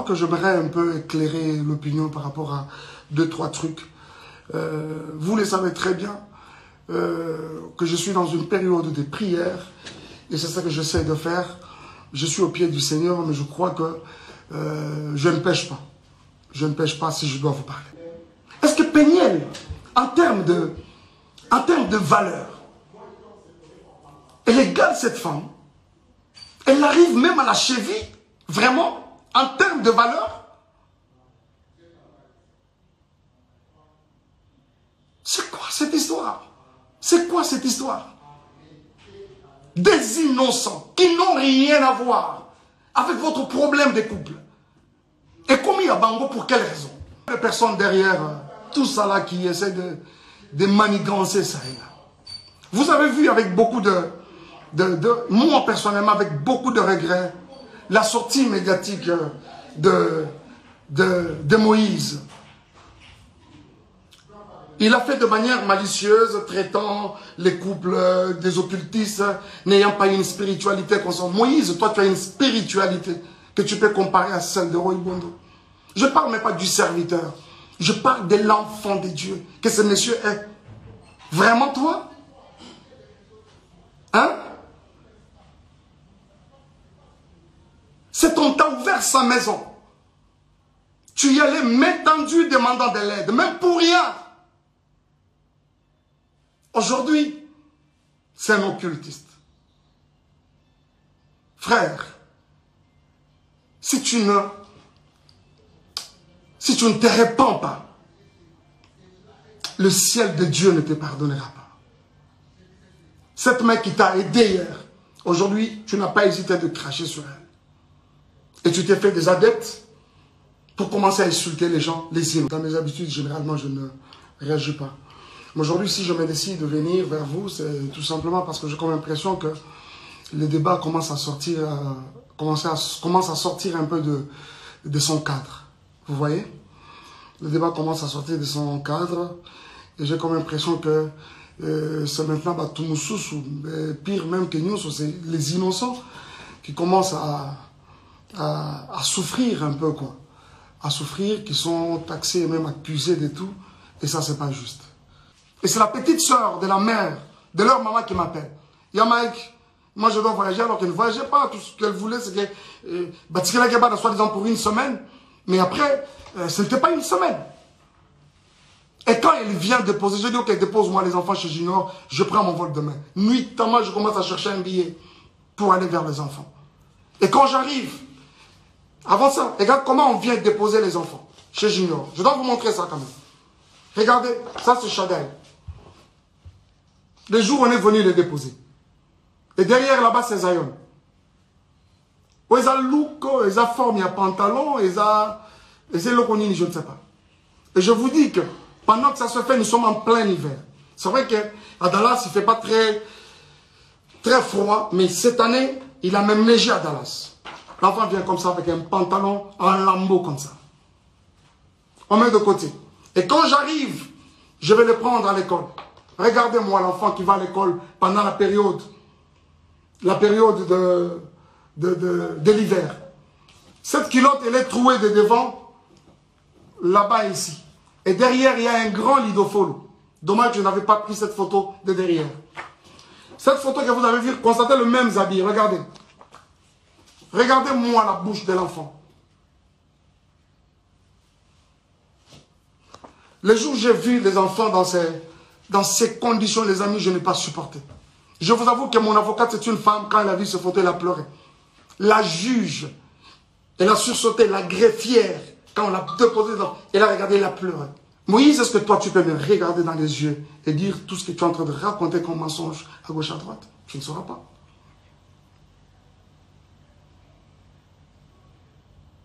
que j'aimerais un peu éclairer l'opinion par rapport à 2-3 trucs. Vous le savez très bien que je suis dans une période de prière et c'est ça que j'essaie de faire. Je suis au pied du Seigneur, mais je crois que je ne pêche pas. Je ne pêche pas si je dois vous parler. Est-ce que Peniel, en termes de valeur, elle égale cette femme? Elle arrive même à la cheville, vraiment, en termes de valeur? C'est quoi cette histoire? C'est quoi cette histoire? Des innocents qui n'ont rien à voir avec votre problème de couple. Et commis à Bango pour quelle raison? Les personnes derrière tout ça là qui essaient de manigancer ça et là. Vous avez vu avec beaucoup moi personnellement avec beaucoup de regrets, la sortie médiatique de Moïse. Il a fait de manière malicieuse, traitant les couples des occultistes, n'ayant pas une spiritualité consciente. Moïse, toi tu as une spiritualité que tu peux comparer à celle de Roy Bondo. Je ne parle même pas du serviteur. Je parle de l'enfant de Dieu que ce monsieur est. Vraiment toi? Hein? C'est on t'a ouvert sa maison. Tu y allais main tendue demandant de l'aide, même pour rien. Aujourd'hui, c'est un occultiste. Frère, si tu ne te répands pas, le ciel de Dieu ne te pardonnera pas. Cette main qui t'a aidé hier, aujourd'hui, tu n'as pas hésité de cracher sur elle. Et tu t'es fait des adeptes pour commencer à insulter les gens, les innocents. Dans mes habitudes, généralement, je ne réagis pas. Mais aujourd'hui, si je me décide de venir vers vous, c'est tout simplement parce que j'ai comme l'impression que le débat commence à sortir, commence à sortir un peu de son cadre. Vous voyez? Le débat commence à sortir de son cadre et j'ai comme l'impression que c'est maintenant pire même que nous, c'est les innocents qui commencent à souffrir un peu, quoi. À souffrir, qui sont taxés et même accusés de tout. Et ça, c'est pas juste. Et c'est la petite soeur de la mère, de leur maman qui m'appelle. Yamaïk, moi je dois voyager alors qu'elle ne voyageait pas. Tout ce qu'elle voulait, c'est que Batikela Gaba, soi-disant pour une semaine. Mais après, ce n'était pas une semaine. Et quand elle vient déposer, je dis ok, dépose moi les enfants chez Junior, je prends mon vol demain. Nuitamment, je commence à chercher un billet pour aller vers les enfants. Et quand j'arrive, avant ça, regarde comment on vient déposer les enfants chez Junior. Je dois vous montrer ça quand même. Regardez, ça c'est Chagaï. Le jour où on est venu les déposer. Et derrière là-bas, c'est Zion. Ils ont look, ils ont forme, il y a pantalon, ils ont loconini, je ne sais pas. Et je vous dis que pendant que ça se fait, nous sommes en plein hiver. C'est vrai qu'à Dallas, il ne fait pas très froid, mais cette année, il a même neigé à Dallas. L'enfant vient comme ça avec un pantalon en lambeau comme ça. On met de côté. Et quand j'arrive, je vais le prendre à l'école. Regardez-moi l'enfant qui va à l'école pendant la période de l'hiver. Cette culotte, elle est trouée de devant, là-bas et ici. Et derrière, il y a un grand lidofolo. Dommage que je n'avais pas pris cette photo de derrière. Cette photo que vous avez vue, constatez le même habit. Regardez. Regardez-moi la bouche de l'enfant. Le jour où j'ai vu les enfants dans ces conditions, les amis, je n'ai pas supporté. Je vous avoue que mon avocate, c'est une femme, quand elle a vu ce photo, elle a pleuré. La juge, elle a sursauté, la greffière, quand on l'a déposé elle a regardé, elle a pleuré. Moïse, est-ce que toi, tu peux me regarder dans les yeux et dire tout ce que tu es en train de raconter comme mensonge à gauche, à droite? Tu ne sauras pas.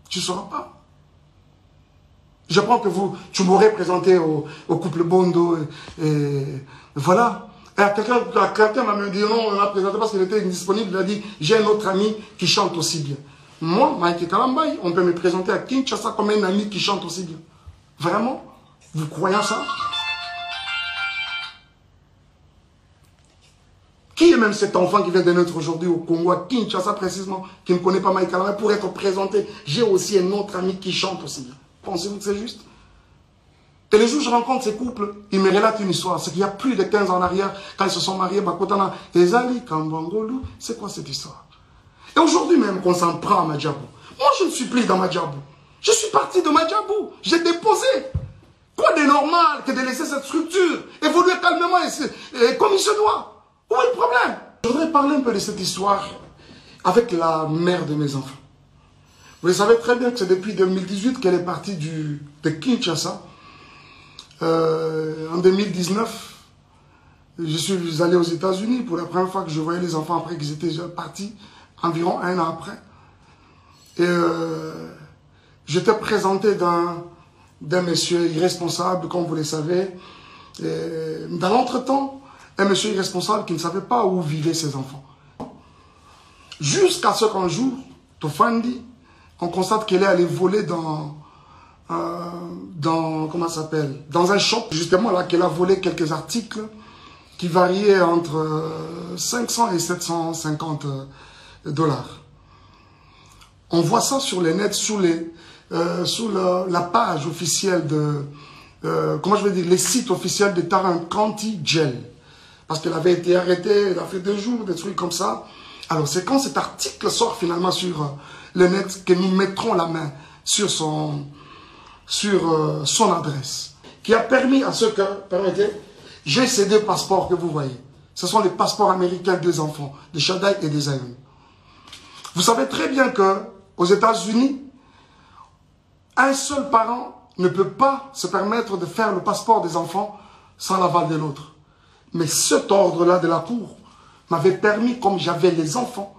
Tu ne sauras pas. Je pense que tu m'aurais présenté au couple Bondo et voilà. Et quelqu'un m'a dit non, on l'a présenté parce qu'il était indisponible. Il a dit, j'ai un autre ami qui chante aussi bien. Moi, Mike Kalambay, on peut me présenter à Kinshasa comme un ami qui chante aussi bien. Vraiment? Vous croyez ça? Qui est même cet enfant qui vient de naître aujourd'hui au Congo, à Kinshasa précisément, qui ne connaît pas Mike Kalamai, pour être présenté? J'ai aussi un autre ami qui chante aussi. Pensez-vous que c'est juste? Et le jour où je rencontre ces couples, ils me relatent une histoire. C'est qu'il y a plus de 15 ans en arrière, quand ils se sont mariés, Bakotana, Ezali, Kambangolu, c'est quoi cette histoire? Et aujourd'hui même qu'on s'en prend à Madjabou. Moi, je ne suis plus dans Madjabou. Je suis parti de Madjabou. J'ai déposé. Quoi de normal que de laisser cette structure évoluer calmement et comme il se doit? Où est le problème? Je voudrais parler un peu de cette histoire avec la mère de mes enfants. Vous le savez très bien que c'est depuis 2018 qu'elle est partie de Kinshasa. En 2019, je suis allé aux États-Unis pour la première fois que je voyais les enfants après qu'ils étaient déjà partis, environ un an après. Et j'étais présenté d'un monsieur irresponsable, comme vous le savez. Et dans l'entretemps, un monsieur irresponsable qui ne savait pas où vivaient ses enfants. Jusqu'à ce qu'un jour, Tofandi, on constate qu'elle est allée voler comment ça s'appelle, dans un shop, justement là, qu'elle a volé quelques articles qui variaient entre 500 et 750 dollars. On voit ça sur les nets, sous la page officielle de, comment je vais dire, les sites officiels de Tarrant County Jail. Parce qu'elle avait été arrêtée, elle a fait 2 jours, des trucs comme ça. Alors c'est quand cet article sort finalement sur le net que nous mettrons la main sur son adresse, qui a permis à ce que, permettez, j'ai ces 2 passeports que vous voyez. Ce sont les passeports américains des enfants, de Shaddai et des Zion. Vous savez très bien que aux États-Unis, un seul parent ne peut pas se permettre de faire le passeport des enfants sans l'aval de l'autre. Mais cet ordre-là de la Cour m'avait permis, comme j'avais les enfants,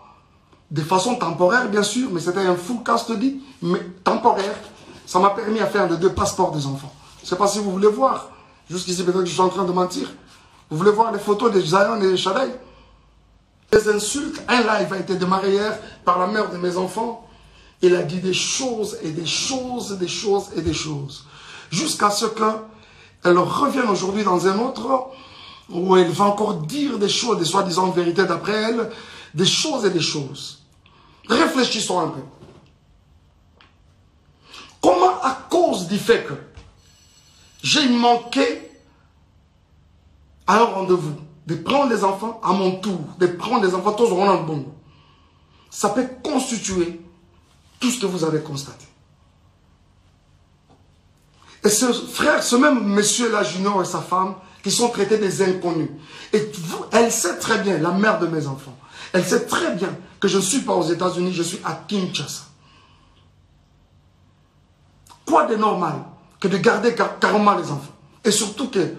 de façon temporaire bien sûr, mais c'était un full custody, mais temporaire, ça m'a permis à faire les 2 passeports des enfants. Je ne sais pas si vous voulez voir, jusqu'ici peut-être que je suis en train de mentir. Vous voulez voir les photos de Zion et de Shaddai? Des insultes, un live a été démarré hier par la mère de mes enfants. Il a dit des choses et des choses et des choses et des choses. Jusqu'à ce qu'elle revienne aujourd'hui dans un autre, où elle va encore dire des choses, des soi-disant vérités d'après elle, des choses et des choses. Réfléchissons un peu. Comment, à cause du fait que j'ai manqué à un rendez-vous, de prendre les enfants à mon tour, de prendre les enfants tous au Ronald Bongo, ça peut constituer tout ce que vous avez constaté. Et ce frère, ce même monsieur-là, Junior et sa femme, qui sont traités des inconnus. Et vous, elle sait très bien, la mère de mes enfants, elle sait très bien que je ne suis pas aux États-Unis, je suis à Kinshasa. Quoi de normal que de garder carrément les enfants? Et surtout que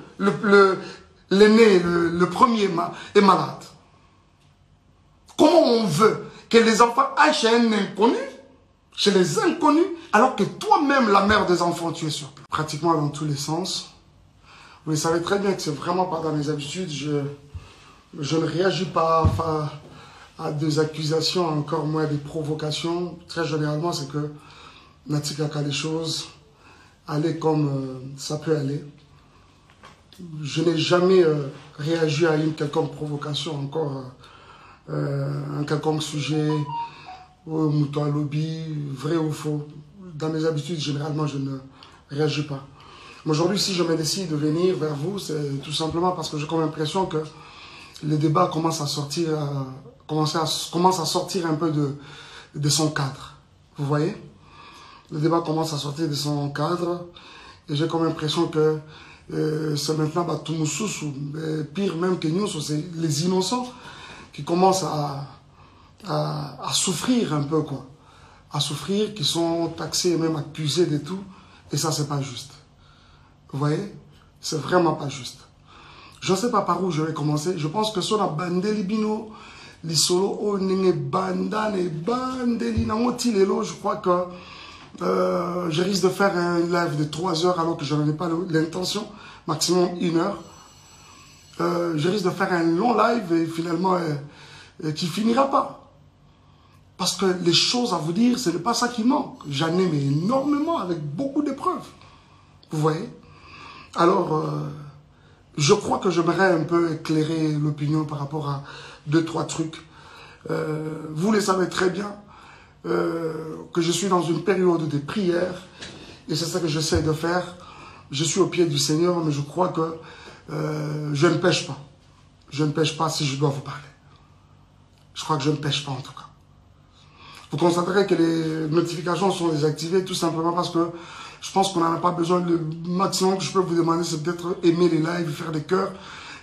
l'aîné, le premier est malade. Comment on veut que les enfants aillent chez un inconnu, chez les inconnus, alors que toi-même, la mère des enfants, tu es sur place? Pratiquement dans tous les sens. Vous le savez très bien que c'est vraiment pas dans mes habitudes. Je ne réagis pas à des accusations, encore moins des provocations. Très généralement, c'est que Natikaka les choses aller comme ça peut aller. Je n'ai jamais réagi à une quelconque provocation, encore un quelconque sujet, mouton à lobby, vrai ou faux. Dans mes habitudes, généralement, je ne réagis pas. Mais aujourd'hui, si je me décide de venir vers vous, c'est tout simplement parce que j'ai comme l'impression que le débat commence à sortir, commence à sortir un peu de son cadre. Vous voyez? Le débat commence à sortir de son cadre et j'ai comme l'impression que c'est maintenant Batumususu, pire même que nous, c'est les innocents qui commencent à souffrir un peu, quoi. À souffrir, qui sont taxés et même accusés de tout. Et ça, c'est pas juste. Vous voyez? C'est vraiment pas juste. Je ne sais pas par où je vais commencer. Je pense que sur la bandeli bino, les solos, oh, nenge bandane, bandeli, nangoti lelo, je crois que je risque de faire un live de 3 heures alors que je n'en ai pas l'intention, maximum 1 heure. Je risque de faire un long live et finalement qui finira pas. Parce que les choses à vous dire, ce n'est pas ça qui manque. J'en ai mais énormément avec beaucoup de preuves. Vous voyez? Alors, je crois que j'aimerais un peu éclairer l'opinion par rapport à 2-3 trucs. Vous le savez très bien que je suis dans une période de prière et c'est ça que j'essaie de faire. Je suis au pied du Seigneur, mais je crois que je ne pêche pas. Je ne pêche pas si je dois vous parler. Je crois que je ne pêche pas en tout cas. Vous constaterez que les notifications sont désactivées tout simplement parce que je pense qu'on n'en a pas besoin. Le maximum que je peux vous demander, c'est peut-être aimer les lives, faire des cœurs.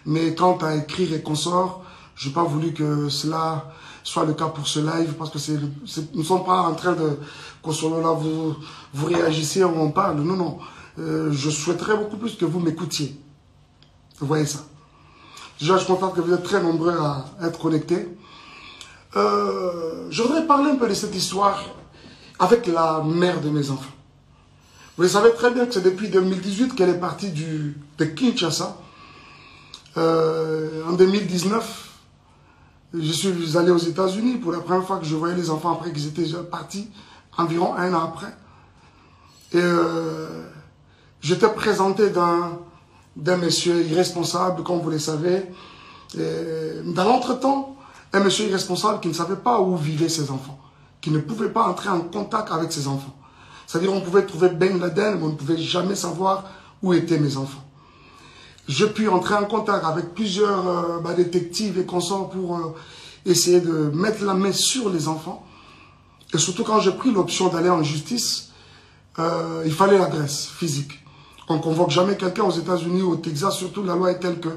Mais quant à écrire et consorts, je n'ai pas voulu que cela soit le cas pour ce live parce que nous ne sommes pas en train de consoler là, vous réagissez, on parle. Non, non. Je souhaiterais beaucoup plus que vous m'écoutiez. Vous voyez ça. Déjà, je suis content que vous êtes très nombreux à être connectés. Je voudrais parler un peu de cette histoire avec la mère de mes enfants. Vous savez très bien que c'est depuis 2018 qu'elle est partie de Kinshasa. En 2019, je suis allé aux États-Unis pour la première fois que je voyais les enfants après qu'ils étaient déjà partis, environ 1 an après. Et j'étais présenté d'un monsieur irresponsable, comme vous le savez. Et dans l'entretemps, un monsieur irresponsable qui ne savait pas où vivaient ses enfants, qui ne pouvait pas entrer en contact avec ses enfants. C'est-à-dire on pouvait trouver Ben Laden, mais on ne pouvait jamais savoir où étaient mes enfants. J'ai pu entrer en contact avec plusieurs détectives et consorts pour essayer de mettre la main sur les enfants. Et surtout quand j'ai pris l'option d'aller en justice, il fallait l'adresse physique. On ne convoque jamais quelqu'un aux États-Unis ou au Texas, surtout la loi est telle que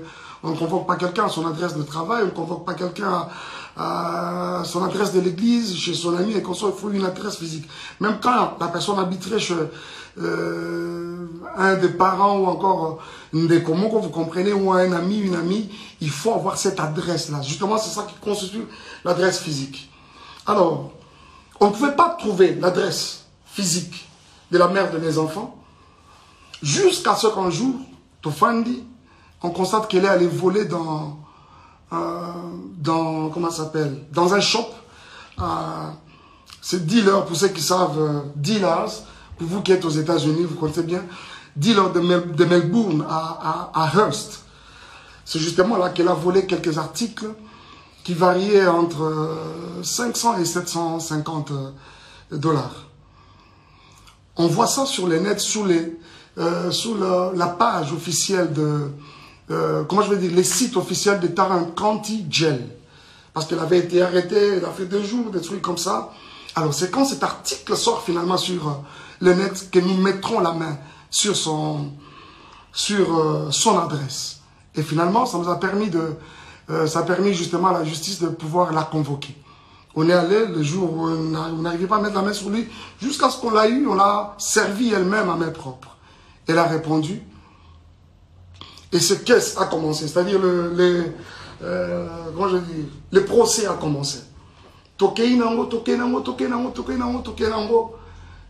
on ne convoque pas quelqu'un à son adresse de travail, on ne convoque pas quelqu'un à son adresse de l'église, chez son ami et consorts, il faut une adresse physique. Même quand la personne habiterait chez un des parents ou encore des communs, vous comprenez, ou un ami, une amie, il faut avoir cette adresse-là. Justement, c'est ça qui constitue l'adresse physique. Alors, on ne pouvait pas trouver l'adresse physique de la mère de mes enfants jusqu'à ce qu'un jour, Tofandi, on constate qu'elle est allée voler dans comment ça s'appelle, dans un shop. C'est dealer, pour ceux qui savent, dealers, pour vous qui êtes aux États-Unis, vous connaissez bien, dealer de Melbourne à Hearst. C'est justement là qu'elle a volé quelques articles qui variaient entre 500 et 750 $. On voit ça sur les nets, sur la page officielle de, comment je vais dire, les sites officiels de Tarrant County Jail. Parce qu'elle avait été arrêtée, elle a fait 2 jours, des trucs comme ça. Alors c'est quand cet article sort finalement sur le net que nous mettrons la main sur son adresse. Et finalement, ça nous a permis ça a permis justement à la justice de pouvoir la convoquer. On est allé le jour où on n'arrivait pas à mettre la main sur lui, jusqu'à ce qu'on l'a eu, on l'a servi elle-même à main propre. Elle a répondu. Et ce caisse a commencé, c'est-à-dire comment je dis, le procès a commencé.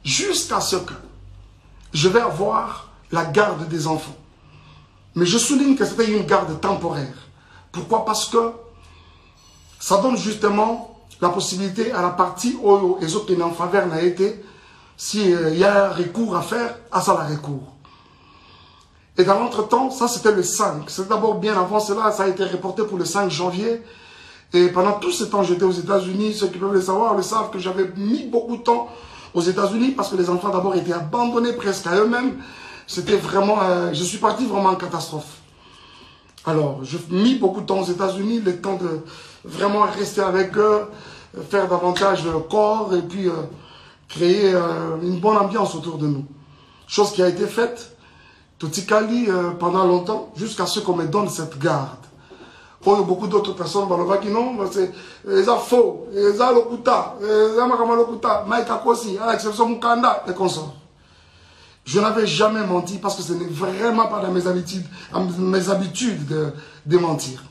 Jusqu'à ce que je vais avoir la garde des enfants. Mais je souligne que c'était une garde temporaire. Pourquoi? Parce que ça donne justement la possibilité à la partie où les autres en faveur n'a été, s'il y a un recours à faire, à ça la recours. Et dans l'entretemps, ça c'était le 5. C'est d'abord bien avant cela, ça a été reporté pour le 5 janvier. Et pendant tout ce temps, j'étais aux États-Unis. Ceux qui peuvent le savoir le savent que j'avais mis beaucoup de temps aux États-Unis parce que les enfants d'abord étaient abandonnés presque à eux-mêmes. C'était vraiment, je suis parti vraiment en catastrophe. Alors, j'ai mis beaucoup de temps aux États-Unis, le temps de vraiment rester avec eux, faire davantage de corps et puis créer une bonne ambiance autour de nous. Chose qui a été faite. Totikali pendant longtemps, jusqu'à ce qu'on me donne cette garde. Il y a beaucoup d'autres personnes qui non, c'est faux, c'est lokuta, c'est Maïka Kosi, à l'exception Mukanda et consorts. Je n'avais jamais menti parce que ce n'est vraiment pas dans mes habitudes de mentir.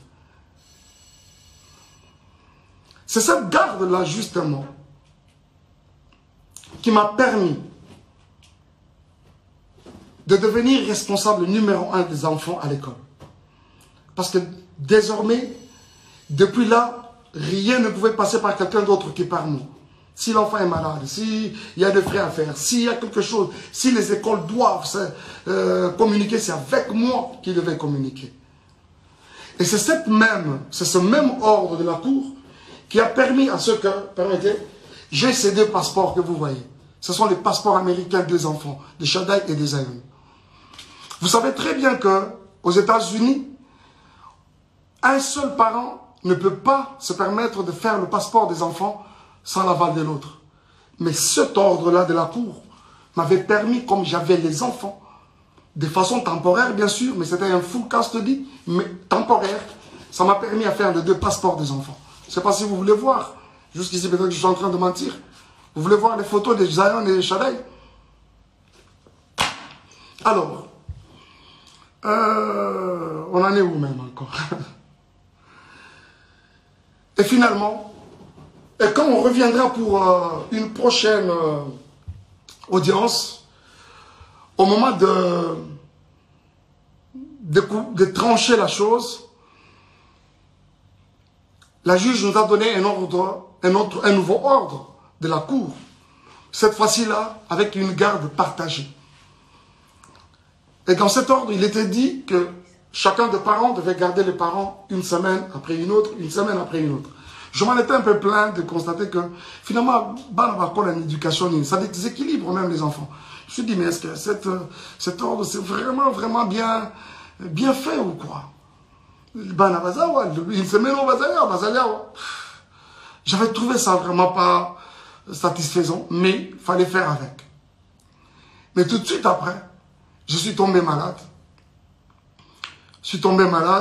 C'est cette garde-là, justement, qui m'a permis de devenir responsable numéro 1 des enfants à l'école. Parce que désormais, depuis là, rien ne pouvait passer par quelqu'un d'autre que par moi. Si l'enfant est malade, s'il y a des frais à faire, s'il y a quelque chose, si les écoles doivent communiquer, c'est avec moi qu'ils devaient communiquer. Et c'est ce même ordre de la cour qui a permis à ce que, permettez, j'ai ces deux passeports que vous voyez. Ce sont les passeports américains des enfants, de Shaddai et des Zion. Vous savez très bien qu'aux États-Unis, un seul parent ne peut pas se permettre de faire le passeport des enfants sans l'aval de l'autre. Mais cet ordre-là de la cour m'avait permis, comme j'avais les enfants, de façon temporaire bien sûr, mais c'était un full custody, mais temporaire, ça m'a permis à faire les deux passeports des enfants. Je ne sais pas si vous voulez voir, jusqu'ici peut-être que je suis en train de mentir. Vous voulez voir les photos de Zion et de Shaddai? Alors, on en est où même encore? Et finalement, et quand on reviendra pour une prochaine audience, au moment de trancher la chose, la juge nous a donné un nouveau ordre de la cour. Cette fois-ci-là, avec une garde partagée. Et dans cet ordre, il était dit que chacun des parents devait garder les parents une semaine après une autre, une semaine après une autre. Je m'en étais un peu plaint de constater que finalement, l'éducation, ça déséquilibre même les enfants. Je me suis dit, mais est-ce que cet ordre, c'est vraiment bien fait ou quoi? Une semaine au Bazalia. J'avais trouvé ça vraiment pas satisfaisant, mais il fallait faire avec. Mais tout de suite après, je suis tombé malade.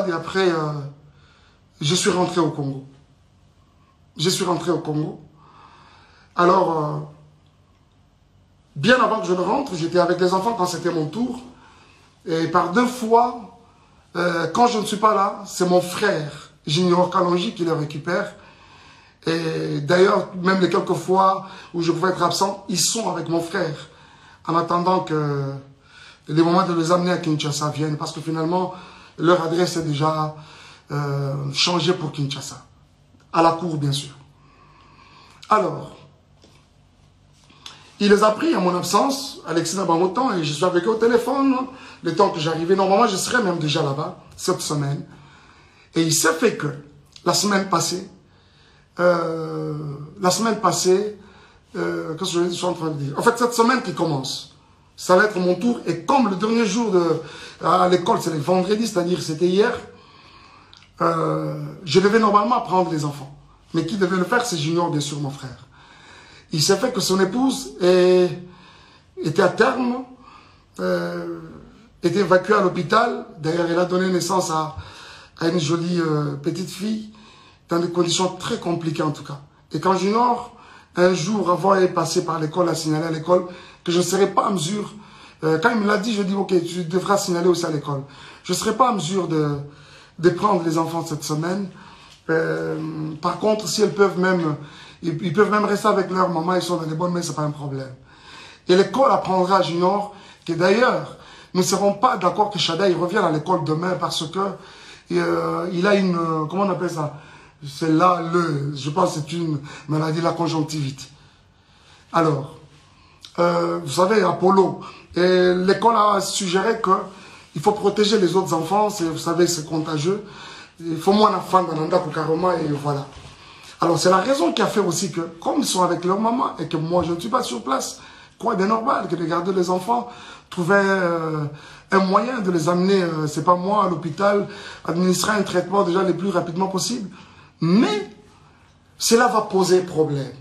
Et après, je suis rentré au Congo. Alors, bien avant que je ne rentre, j'étais avec les enfants quand c'était mon tour. Et par 2 fois, quand je ne suis pas là, c'est mon frère, Junior Kalonji, qui le récupère. Et d'ailleurs, même les quelques fois où je pouvais être absent, ils sont avec mon frère. En attendant que les moments de les amener à Kinshasa viennent. Parce que finalement, leur adresse est déjà changée pour Kinshasa. À la cour, bien sûr. Alors, il les a pris à mon absence, Alexis Nabamotan, et je suis avec eux au téléphone. Le temps que j'arrivais, normalement, je serais même déjà là-bas, cette semaine. Et il s'est fait que, la semaine passée, qu'est-ce que je suis en train de dire? En fait, cette semaine qui commence, ça va être mon tour. Et comme le dernier jour à l'école, c'est le vendredi, c'est-à-dire c'était hier, je devais normalement prendre les enfants. Mais qui devait le faire, c'est Junior, bien sûr, mon frère. Il s'est fait que son épouse était à terme, était évacuée à l'hôpital. D'ailleurs, elle a donné naissance à une jolie petite fille, dans des conditions très compliquées en tout cas. Et quand Junior, un jour avant d'être passé par l'école, a signalé à l'école que je ne serais pas en mesure, quand il me l'a dit, je dis ok, tu devras signaler aussi à l'école. Je ne serais pas en mesure de prendre les enfants cette semaine. Par contre, si elles peuvent même, ils peuvent même rester avec leur maman, ils sont dans les bonnes mains, c'est pas un problème. Et l'école apprendra à Junior que d'ailleurs, nous ne serons pas d'accord que Shaddai revienne à l'école demain parce que il a une, comment on appelle ça? C'est là, je pense que c'est une maladie de la conjonctivite. Alors, vous savez, Apollo, l'école a suggéré qu'il faut protéger les autres enfants, vous savez, c'est contagieux. Il faut moins d'enfants dans l'anda pour carrément, et voilà. Alors, c'est la raison qui a fait aussi que, comme ils sont avec leur maman et que moi, je ne suis pas sur place, quoi de normal que de garder les enfants, trouver un moyen de les amener, c'est pas moi, à l'hôpital, administrer un traitement déjà le plus rapidement possible. Mais, cela va poser problème.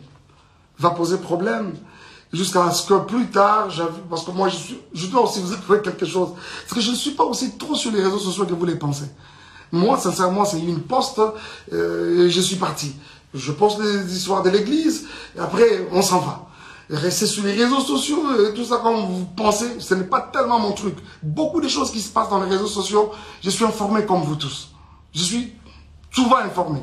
Jusqu'à ce que plus tard, parce que moi, je dois aussi vous avouer quelque chose. Parce que je ne suis pas aussi trop sur les réseaux sociaux que vous les pensez. Moi, sincèrement, c'est une poste et je suis parti. Je poste des histoires de l'église et après, on s'en va. Et rester sur les réseaux sociaux et tout ça comme vous pensez, ce n'est pas tellement mon truc. Beaucoup de choses qui se passent dans les réseaux sociaux, je suis informé comme vous tous. Je suis souvent informé.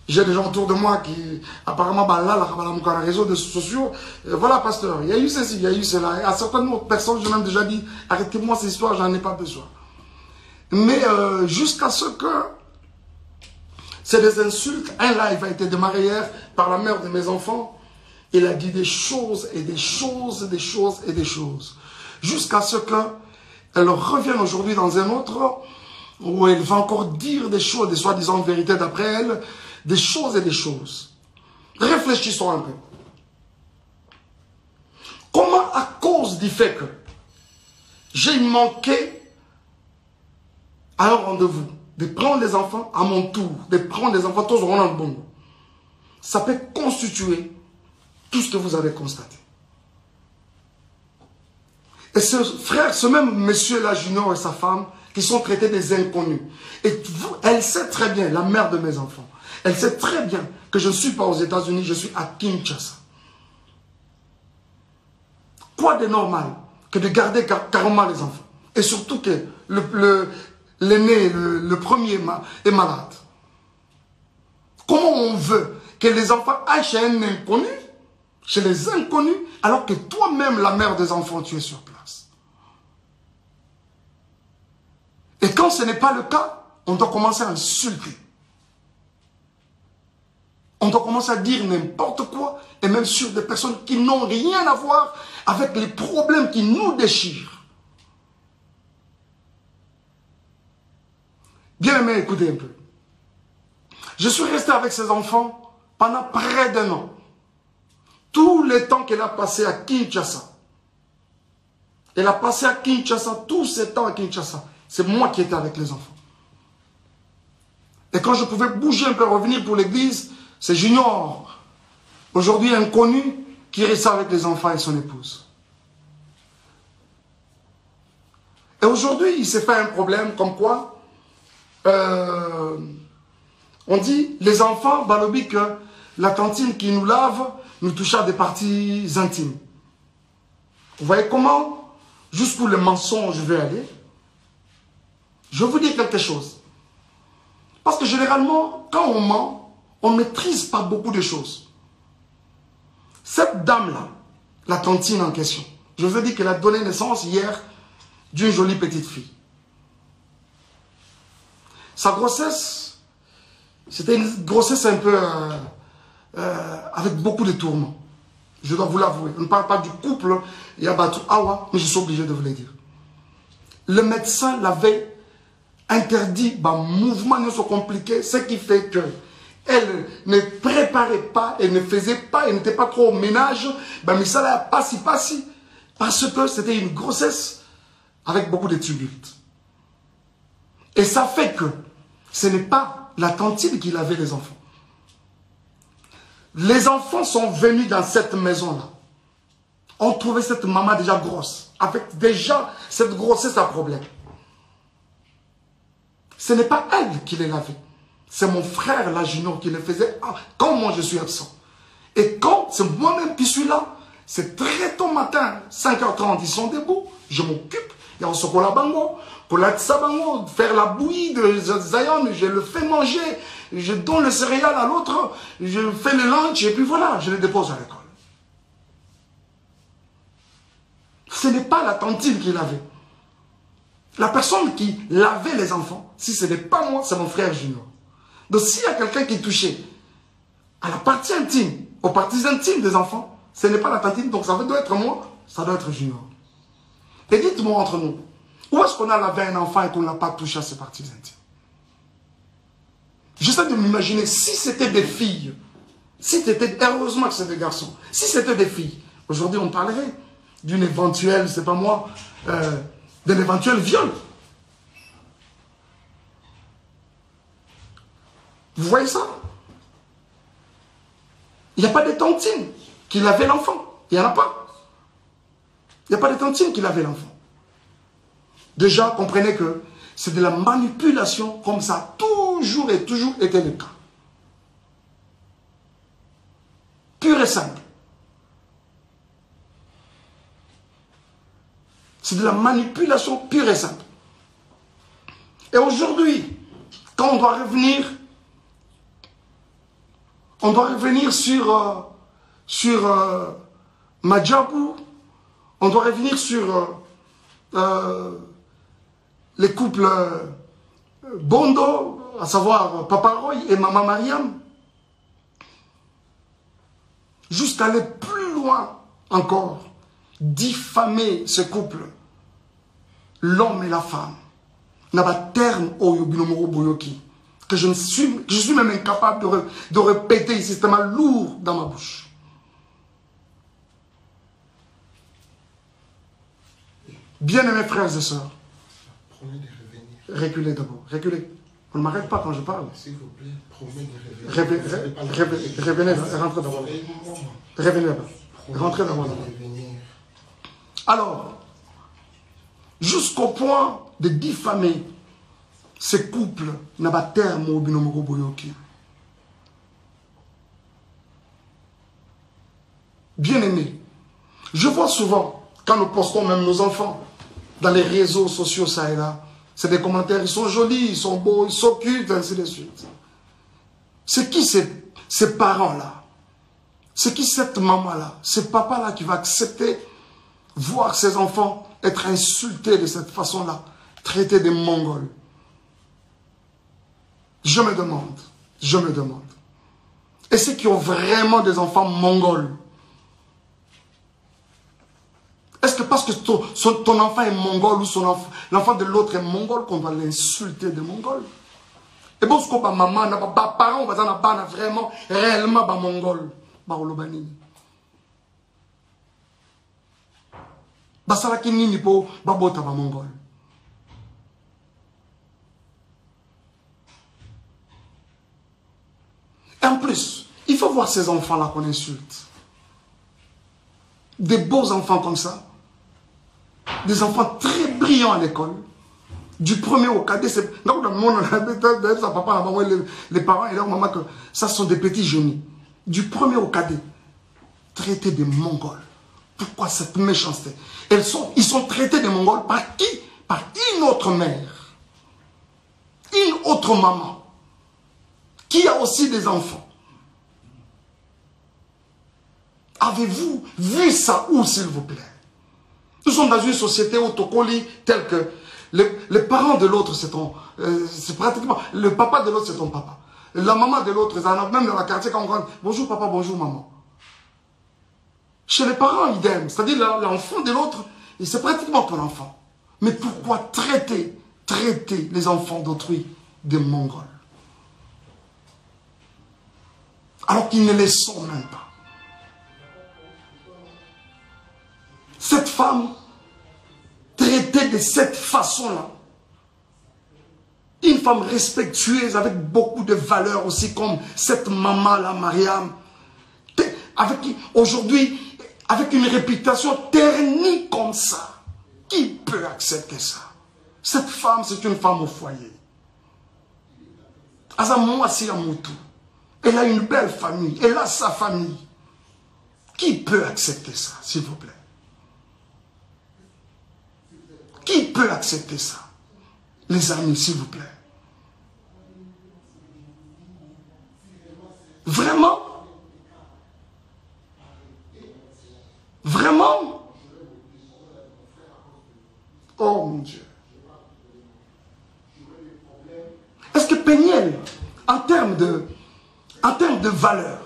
J'ai des gens autour de moi qui, apparemment, dans les réseaux sociaux, voilà, pasteur, il y a eu ceci, il y a eu cela. Et à certaines autres personnes, je m'ai déjà dit, arrêtez-moi ces histoires, j'en ai pas besoin. Mais jusqu'à ce que c'est des insultes, un live a été démarré hier par la mère de mes enfants. Il a dit des choses et des choses et des choses et des choses. Jusqu'à ce qu'elle revienne aujourd'hui dans un autre où elle va encore dire des choses, des soi-disant vérités d'après elle, des choses et des choses. Réfléchissons un peu. Comment, à cause du fait que j'ai manqué à un rendez-vous, de prendre les enfants à mon tour, de prendre les enfants tous au bon, ça peut constituer tout ce que vous avez constaté. Et ce frère, ce même monsieur-là, Junior et sa femme, qui sont traités des inconnus. Et elle sait très bien, la mère de mes enfants, elle sait très bien que je ne suis pas aux États-Unis, je suis à Kinshasa. Quoi de normal que de garder carrément les enfants? Et surtout que l'aîné, le premier est malade. Comment on veut que les enfants aillent chez un inconnu, chez les inconnus, alors que toi-même, la mère des enfants, tu es sur place? Et quand ce n'est pas le cas, on doit commencer à insulter. On doit commencer à dire n'importe quoi, et même sur des personnes qui n'ont rien à voir avec les problèmes qui nous déchirent. Bien aimé, écoutez un peu. Je suis resté avec ces enfants pendant près d'un an. Tout le temps qu'elle a passé à Kinshasa. Elle a passé à Kinshasa, tout ce temps à Kinshasa. C'est moi qui étais avec les enfants. Et quand je pouvais bouger un peu, revenir pour l'église, c'est Junior, aujourd'hui inconnu, qui reste avec les enfants et son épouse. Et aujourd'hui, il s'est fait un problème comme quoi, on dit, les enfants, balobi que la tantine qui nous lave, nous touche à des parties intimes. Vous voyez comment, jusqu'où le mensonge veut aller? Je vais vous dire quelque chose. Parce que généralement, quand on ment, on ne maîtrise pas beaucoup de choses. Cette dame-là, la tantine en question, je vous ai dit qu'elle a donné naissance hier d'une jolie petite fille. Sa grossesse, c'était une grossesse un peu avec beaucoup de tourments. Je dois vous l'avouer. On ne parle pas du couple Yabatou Awa, mais je suis obligé de vous le dire. Le médecin l'avait interdit, mouvement ne soit compliqué, ce qui fait que elle ne préparait pas, elle ne faisait pas, elle n'était pas trop au ménage, mais ça l'a passi, parce que c'était une grossesse avec beaucoup de tumultes. Et ça fait que ce n'est pas la tantine qui lavait les enfants. Les enfants sont venus dans cette maison-là. On trouvait cette maman déjà grosse, avec déjà cette grossesse à problème. Ce n'est pas elle qui les lavait. C'est mon frère, la Junior, qui le faisait quand moi je suis absent. Et quand c'est moi-même qui suis là, c'est très tôt matin, 5h30, ils sont debout, je m'occupe, il y a un chocolat bango, bango, faire la bouillie de Zion, je le fais manger, je donne le céréal à l'autre, je fais le lunch, et puis voilà, je le dépose à l'école. Ce n'est pas la tantine qui lavait. La personne qui lavait les enfants, si ce n'est pas moi, c'est mon frère Junior. Donc s'il y a quelqu'un qui touchait à la partie intime, aux parties intimes des enfants, ce n'est pas la tantine, donc ça doit être moi, ça doit être Junior. Et dites-moi entre nous, où est-ce qu'on a lavé un enfant et qu'on n'a pas touché à ses parties intimes? J'essaie de m'imaginer, si c'était des filles, si c'était, heureusement que c'est des garçons, si c'était des filles, aujourd'hui on parlerait d'une éventuelle, c'est pas moi, d'un éventuel viol. Vous voyez ça? Il n'y a pas de tantine qui lavait l'enfant. Il n'y en a pas. Il n'y a pas de tantine qui lavait l'enfant. Déjà, comprenez que c'est de la manipulation, comme ça a toujours et toujours été le cas. Pur et simple. C'est de la manipulation pure et simple. Et aujourd'hui, quand on doit revenir sur Madjabou, on doit revenir sur les couples Bondo, à savoir Papa Roy et Maman Mariam, jusqu'à aller plus loin encore, diffamer ce couple, l'homme et la femme, n'a pas terme au Yobinomoro Boyoki. Que je suis même incapable de répéter ici. C'est tellement lourd dans ma bouche. Bien-aimés frères et sœurs, reculez d'abord, reculez. On ne m'arrête pas quand je parle. S'il vous plaît, promet de revenez, rentrez d'abord. Revenez là-bas. Rentrez d'abord. Alors, jusqu'au point de diffamer ces couples n'a pas terme au Binomoro Boyoki. Bien-aimés, je vois souvent, quand nous postons même nos enfants dans les réseaux sociaux, ça et là, c'est des commentaires, ils sont jolis, ils sont beaux, ils s'occupent, ainsi de suite. C'est qui ces parents-là? C'est qui cette maman-là? Ce papa-là qui va accepter voir ses enfants être insultés de cette façon-là, traités de Mongols? Je me demande. Et ceux qui ont vraiment des enfants mongols, est-ce que parce que ton enfant est mongol ou l'enfant de l'autre est mongol qu'on doit l'insulter de mongol? Et bon, ce que maman, parents, vraiment, réellement, mongol, olobani. Basalaki nini po babota mongol. Et en plus, il faut voir ces enfants-là qu'on insulte. Des beaux enfants comme ça. Des enfants très brillants à l'école. Du premier au cadet. Donc, dans le monde, les parents et leur maman, que ça sont des petits génies. Du premier au cadet. Traités de Mongols. Pourquoi cette méchanceté? Ils sont traités de Mongols par qui? Par une autre mère. Une autre maman. Qui a aussi des enfants. Avez-vous vu ça où, s'il vous plaît? Nous sommes dans une société où Tokoli, tel que les parents de l'autre, c'est pratiquement, le papa de l'autre, c'est ton papa. La maman de l'autre, même dans la quartier, quand on rentre, bonjour papa, bonjour maman. Chez les parents, idem. C'est-à-dire l'enfant de l'autre, c'est pratiquement ton enfant. Mais pourquoi traiter les enfants d'autrui de Mongols? Alors qu'ils ne les sont même pas. Cette femme, traitée de cette façon-là, une femme respectueuse avec beaucoup de valeurs aussi, comme cette maman-là, Mariam, aujourd'hui, avec une réputation ternie comme ça, qui peut accepter ça? Cette femme, c'est une femme au foyer. Elle a une belle famille, elle a sa famille. Qui peut accepter ça, s'il vous plaît? Qui peut accepter ça? Les amis, s'il vous plaît. Vraiment? Vraiment? Oh mon Dieu. Est-ce que Péniel, en termes de valeur,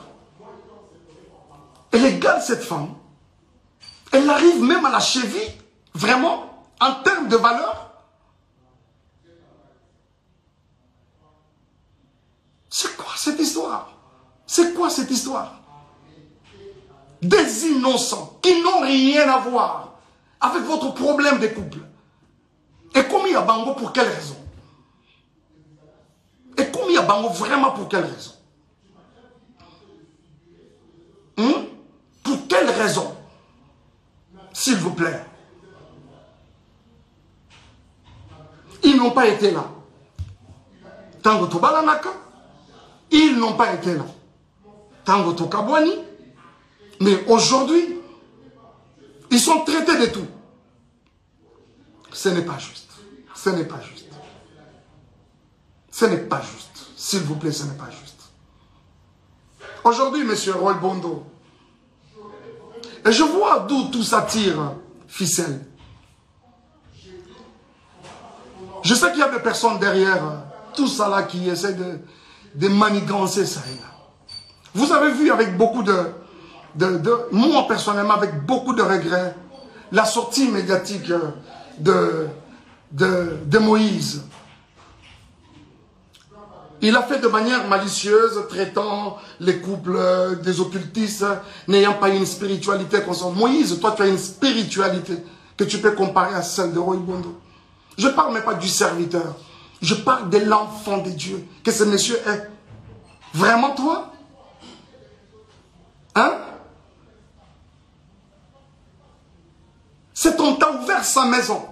elle égale cette femme? Elle arrive même à la cheville? Vraiment? En termes de valeur? C'est quoi cette histoire? C'est quoi cette histoire? Des innocents qui n'ont rien à voir avec votre problème de couple. Et commis à Bango pour quelle raison? Et commis à Bango vraiment pour quelle raison? Pour quelle raison? S'il vous plaît. Ils n'ont pas été là. Tango Tobalanaka, ils n'ont pas été là. Tango Tokabwani, mais aujourd'hui, ils sont traités de tout. Ce n'est pas juste. Ce n'est pas juste. Ce n'est pas juste. S'il vous plaît, ce n'est pas juste. Aujourd'hui, monsieur Roy Bondo, et je vois d'où tout ça tire, ficelle. Je sais qu'il y a des personnes derrière tout ça là qui essaient de manigancer ça et là. Vous avez vu avec beaucoup moi personnellement avec beaucoup de regrets, la sortie médiatique de de Moïse. Il a fait de manière malicieuse, traitant les couples des occultistes, n'ayant pas une spiritualité constante. Moïse, toi tu as une spiritualité que tu peux comparer à celle de Roy Bondo. Je ne parle même pas du serviteur. Je parle de l'enfant de Dieu que ce monsieur est. Vraiment toi? Hein? C'est qu'on t'a ouvert sa maison.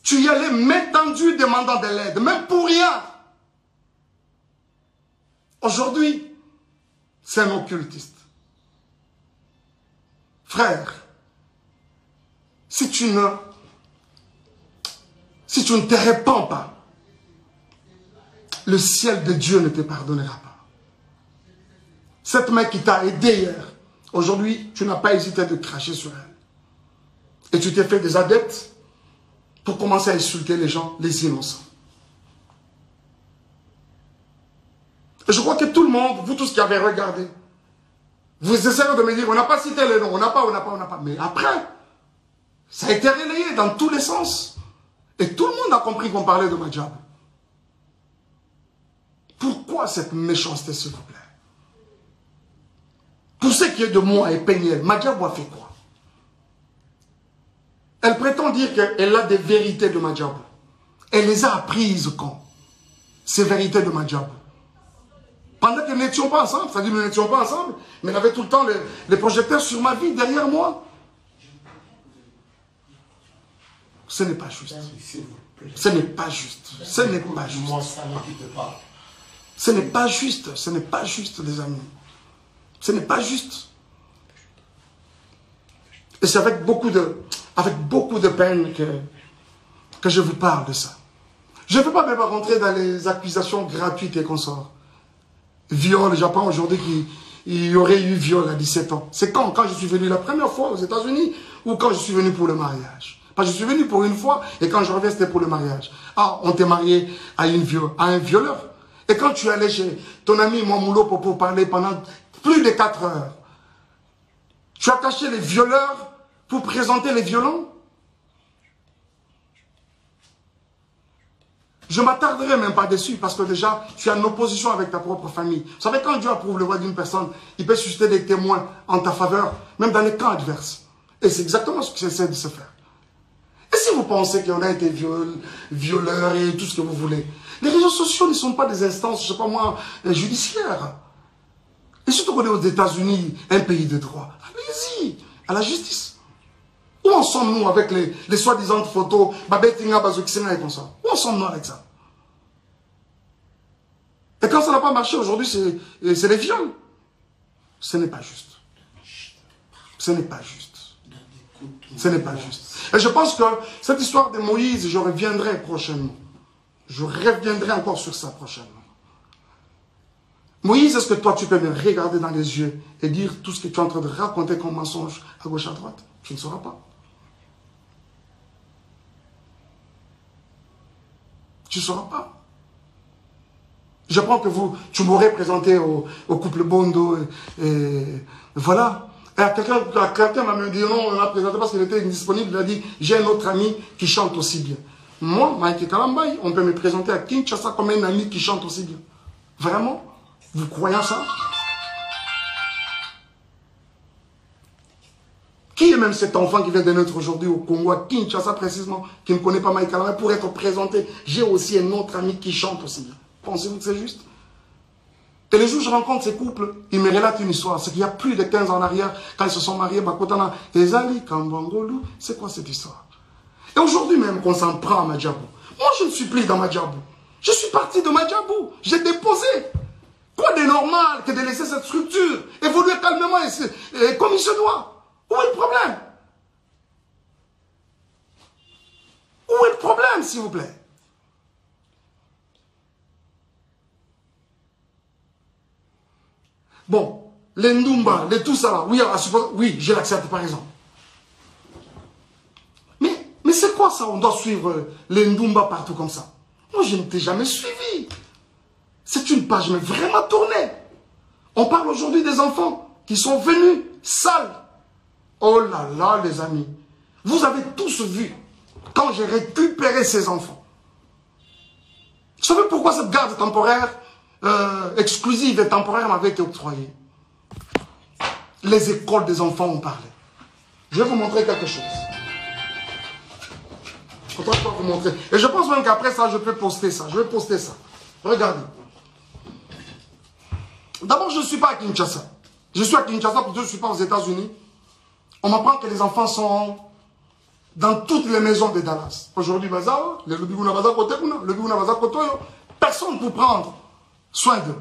Tu y allais main tendue demandant de l'aide, même pour rien. Aujourd'hui, c'est un occultiste. Frère, si tu ne te répands pas, le ciel de Dieu ne te pardonnera pas. Cette main qui t'a aidé hier, aujourd'hui, tu n'as pas hésité de cracher sur elle. Et tu t'es fait des adeptes pour commencer à insulter les gens, les innocents. Et je crois que tout le monde, vous tous qui avez regardé, vous essayez de me dire, on n'a pas cité les noms, on n'a pas. Mais après, ça a été relayé dans tous les sens. Et tout le monde a compris qu'on parlait de Madjabou. Pourquoi cette méchanceté, s'il vous plaît? Pour ce qui est de moi et Peignel, Madjabou a fait quoi? Elle prétend dire qu'elle a des vérités de Madjabou. Elle les a apprises quand? Ces vérités de Madjabou. Pendant que nous n'étions pas ensemble, c'est-à-dire nous n'étions pas ensemble, mais elle avait tout le temps les projecteurs sur ma vie, derrière moi. Ce n'est pas juste. Ce n'est pas juste. Ce n'est pas juste. Ce n'est pas juste. Ce n'est pas juste, les amis. Ce n'est pas juste. Et c'est avec beaucoup de peine que je vous parle de ça. Je ne veux pas même rentrer dans les accusations gratuites et consorts. Viol, j'apprends aujourd'hui qu'il y aurait eu viol à 17 ans. C'est quand je suis venu la première fois aux États-Unis ou quand je suis venu pour le mariage? Parce que je suis venu pour une fois et quand je reviens, c'était pour le mariage. Ah, on t'est marié à un violeur. Et quand tu es allé chez ton ami Mamoulo pour parler pendant plus de 4 heures, tu as caché les violeurs pour présenter les violents? Je ne m'attarderai même pas dessus parce que déjà, tu es en opposition avec ta propre famille. Vous savez, quand Dieu approuve le voix d'une personne, il peut susciter des témoins en ta faveur, même dans les camps adverses. Et c'est exactement ce que j'essaie de se faire. Et si vous pensez qu'on a été violeurs et tout ce que vous voulez, les réseaux sociaux ne sont pas des instances, je ne sais pas moi, judiciaires. Et surtout qu'on est aux États-Unis, un pays de droit. Allez-y, à la justice. Où en sommes-nous avec les soi-disant photos, Babetinga, Bazouksena et comme ça? Où en sommes-nous avec ça? Et quand ça n'a pas marché aujourd'hui, c'est les viols. Ce n'est pas juste. Ce n'est pas juste. Ce n'est pas juste. Et je pense que cette histoire de Moïse, je reviendrai prochainement. Je reviendrai encore sur ça prochainement. Moïse, est-ce que toi, tu peux me regarder dans les yeux et dire tout ce que tu es en train de raconter comme mensonge à gauche, à droite? Tu ne sauras pas. Tu ne sauras pas. Je prends que tu m'aurais présenté au couple Bondo et voilà. Et quelqu'un m'a même dit non, on l'a présenté parce qu'il était indisponible. Il a dit, j'ai un autre ami qui chante aussi bien. Moi, Mike Kalambay, on peut me présenter à Kinshasa comme un ami qui chante aussi bien. Vraiment? Vous croyez à ça? Qui est même cet enfant qui vient de naître aujourd'hui au Congo, à Kinshasa précisément, qui ne connaît pas Mike Kalambay, pour être présenté? J'ai aussi un autre ami qui chante aussi bien. Pensez-vous que c'est juste? Et les jours où je rencontre ces couples, ils me relatent une histoire. C'est qu'il y a plus de 15 ans en arrière, quand ils se sont mariés, Bakotana, Ezali, Kambangolu, c'est quoi cette histoire? Et aujourd'hui même qu'on s'en prend à Madjabou. Moi, je ne suis plus dans Madjabou. Je suis parti de Madjabou. J'ai déposé. Quoi de normal que de laisser cette structure évoluer calmement et comme il se doit? Où est le problème? Où est le problème, s'il vous plaît? Bon, les Ndumba, les tout ça là, oui, je l'accepte par exemple. Mais c'est quoi ça? On doit suivre les Ndumba partout comme ça. Moi, je ne t'ai jamais suivi. C'est une page mais vraiment tournée. On parle aujourd'hui des enfants qui sont venus sales. Oh là là, les amis. Vous avez tous vu quand j'ai récupéré ces enfants. Vous savez pourquoi cette garde temporaire, exclusive et temporaire m'avait été octroyée? Les écoles des enfants ont parlé. Je vais vous montrer quelque chose. Je ne pas vous montrer. Et je pense même qu'après ça, je peux poster ça. Je vais poster ça. Regardez. D'abord, je ne suis pas à Kinshasa. Je suis à Kinshasa parce que je ne suis pas aux États-Unis. On m'apprend que les enfants sont dans toutes les maisons de Dallas. Aujourd'hui, personne pour prendre soin d'eux.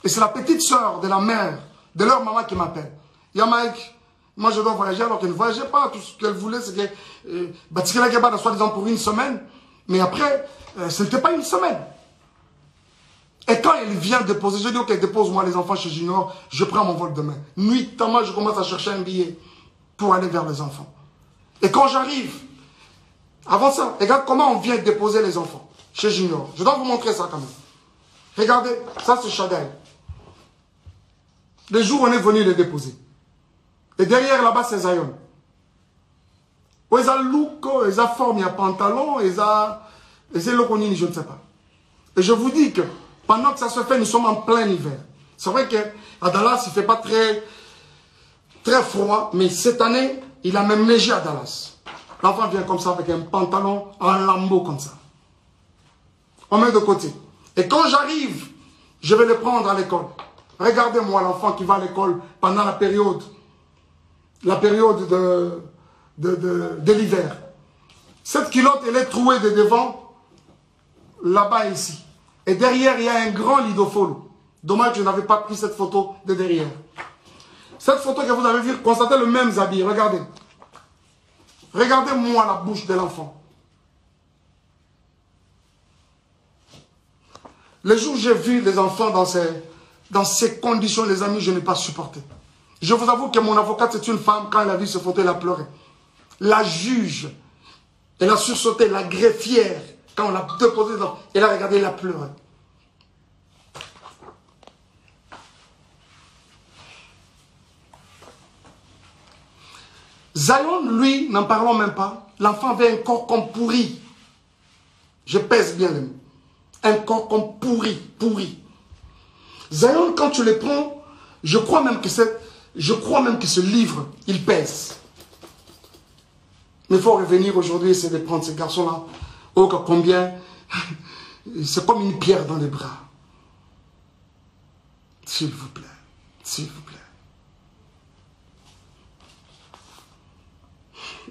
Et c'est la petite soeur de la mère, de leur maman qui m'appelle. Yamaïk, moi je dois voyager alors qu'elle ne voyageait pas. Tout ce qu'elle voulait, c'est que soi-disant pour une semaine. Mais après, ce n'était pas une semaine. Et quand elle vient déposer, je dis ok, dépose-moi les enfants chez Junior, je prends mon vol demain. Nuitamment, je commence à chercher un billet pour aller vers les enfants. Et quand j'arrive, avant ça, regarde comment on vient déposer les enfants chez Junior. Je dois vous montrer ça quand même. Regardez, ça c'est Shadai. Le jour où on est venu les déposer. Et derrière là-bas c'est Zion. Ils ont look, ils ont forme, il y a pantalon, ils ont loconini, je ne sais pas. Et je vous dis que pendant que ça se fait, nous sommes en plein hiver. C'est vrai qu'à Dallas, il ne fait pas très froid, mais cette année, il a même neigé à Dallas. L'enfant vient comme ça avec un pantalon en lambeau comme ça. On met de côté. Et quand j'arrive, je vais le prendre à l'école. Regardez-moi l'enfant qui va à l'école pendant la période de l'hiver. Cette culotte, elle est trouée de devant, là-bas et ici. Et derrière, il y a un grand lidofolo. Dommage que je n'avais pas pris cette photo de derrière. Cette photo que vous avez vue, constatez le même habit. Regardez. Regardez-moi la bouche de l'enfant. Le jour où j'ai vu les enfants dans ces conditions, les amis, je n'ai pas supporté. Je vous avoue que mon avocate, c'est une femme, quand elle a vu ce photo, elle a pleuré. La juge, elle a sursauté, la greffière, quand on l'a déposé, elle a regardé, elle a pleuré. Zion, lui, n'en parlons même pas. L'enfant avait un corps comme pourri. Je pèse bien les mots. Un corps comme pourri. Zion, quand tu le prends, je crois même que ce livre, il pèse. Mais il faut revenir aujourd'hui, essayer de prendre ces garçons-là. Oh, combien. C'est comme une pierre dans les bras. S'il vous plaît. S'il vous plaît.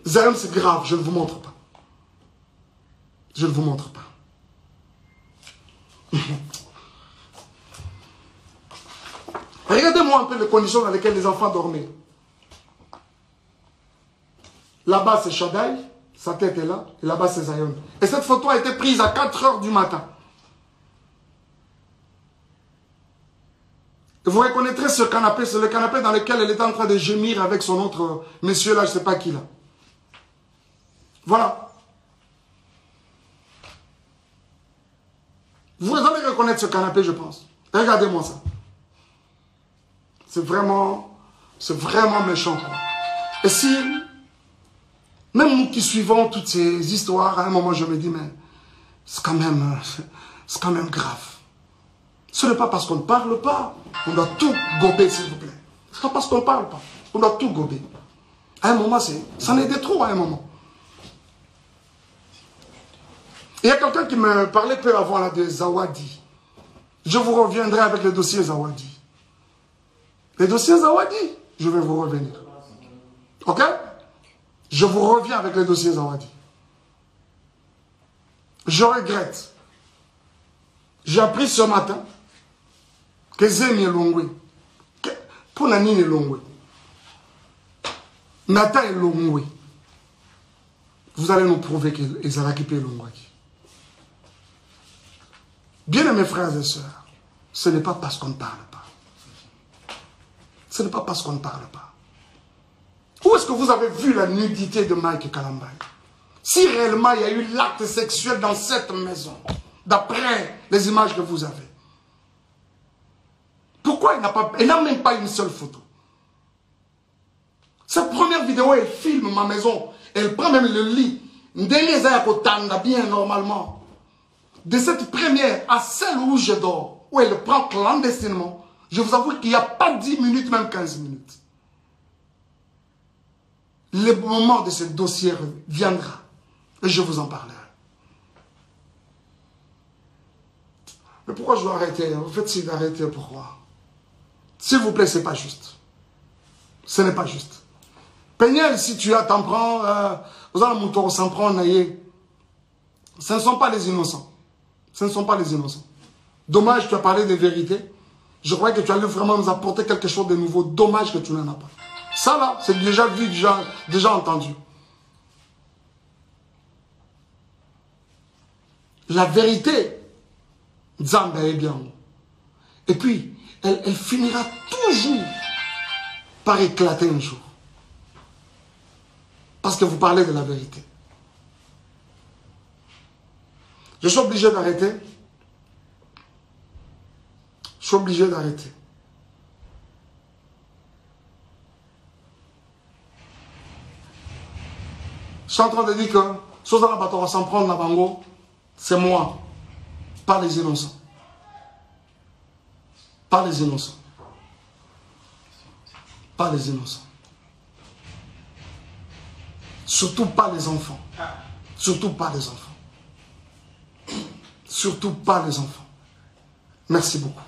Zion, c'est grave, je ne vous montre pas. Je ne vous montre pas. Regardez-moi un peu les conditions dans lesquelles les enfants dormaient. Là-bas, c'est Shadai, sa tête est là, et là-bas, c'est Zion. Et cette photo a été prise à 4 h du matin. Vous reconnaîtrez ce canapé, c'est le canapé dans lequel elle était en train de gémir avec son autre monsieur là, je ne sais pas qui là. Voilà. Vous allez reconnaître ce canapé, je pense. Regardez-moi ça. C'est vraiment méchant, quoi. Et si, même nous qui suivons toutes ces histoires, à un moment je me dis, mais c'est quand même grave. Ce n'est pas parce qu'on ne parle pas, on doit tout gober, s'il vous plaît. Ce n'est pas parce qu'on ne parle pas, on doit tout gober. À un moment, ça en est de trop, à un moment. Il y a quelqu'un qui me parlait peu avant là, de Zawadi. Je vous reviendrai avec le dossier Zawadi. Les dossiers Zawadi, je vais vous revenir. Ok? Je vous reviens avec les dossiers Zawadi. Je regrette. J'ai appris ce matin que Zemi est Longwe. Pour Nanine est Longwe. Nata est Longwe. Vous allez nous prouver qu'ils ont récupéré Longwe. Bien aimés frères et sœurs, ce n'est pas parce qu'on ne parle pas. Ce n'est pas parce qu'on ne parle pas. Où est-ce que vous avez vu la nudité de Mike Kalambay? Si réellement il y a eu l'acte sexuel dans cette maison, d'après les images que vous avez, pourquoi il n'a même pas une seule photo? Cette première vidéo, elle filme ma maison. Elle prend même le lit. Bien normalement. De cette première à celle où je dors, où elle prend clandestinement, je vous avoue qu'il n'y a pas 10 minutes, même 15 minutes. Le moment de ce dossier viendra. Et je vous en parlerai. Mais pourquoi je dois arrêter? En fait, c'est d'arrêter. Pourquoi? S'il vous plaît, ce n'est pas juste. Ce n'est pas juste. Peignel, si tu as, t'en prends, vous allez mon tour, s'en prend, ce ne sont pas les innocents. Ce ne sont pas les innocents. Dommage, tu as parlé de vérité. Je croyais que tu allais vraiment nous apporter quelque chose de nouveau. Dommage que tu n'en as pas. Ça là, c'est déjà vu, déjà entendu. La vérité, Zamba est bien. Et puis, elle finira toujours par éclater un jour. Parce que vous parlez de la vérité. Je suis obligé d'arrêter. Je suis obligé d'arrêter. Je suis en train de dire que Sozana Batora s'en prendre la bango, c'est moi, pas les innocents. Pas les innocents. Pas les innocents. Surtout pas les enfants. Surtout pas les enfants. Surtout pas les enfants. Merci beaucoup.